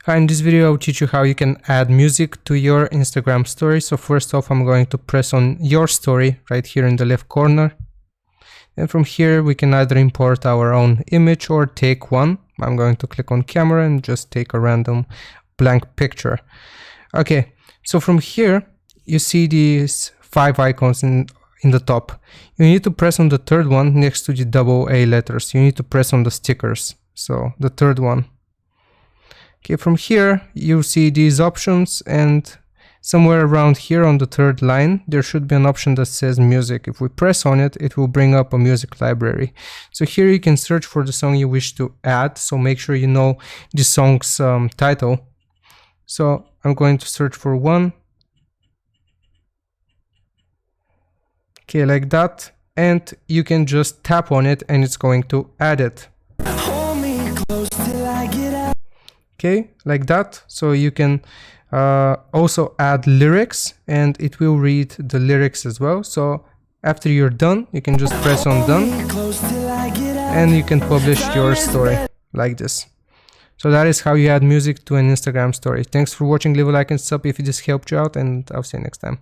Hi, in this video I'll teach you how you can add music to your Instagram story. So first off, I'm going to press on your story right here in the left corner. And from here we can either import our own image or take one. I'm going to click on camera and just take a random blank picture. Okay, so from here you see these 5 icons in the top. You need to press on the third one next to the double A letters. You need to press on the stickers. So the third one. Okay, from here you see these options, and somewhere around here on the third line there should be an option that says music. If we press on it, it will bring up a music library. So here you can search for the song you wish to add, so make sure you know the song's title. So I'm going to search for one. Okay, like that, and you can just tap on it and it's going to add it. Okay, like that. So you can also add lyrics and it will read the lyrics as well. So after you're done, you can just press on done and you can publish your story like this. So that is how you add music to an Instagram story. Thanks for watching. Leave a like and sub if this helped you out, and I'll see you next time.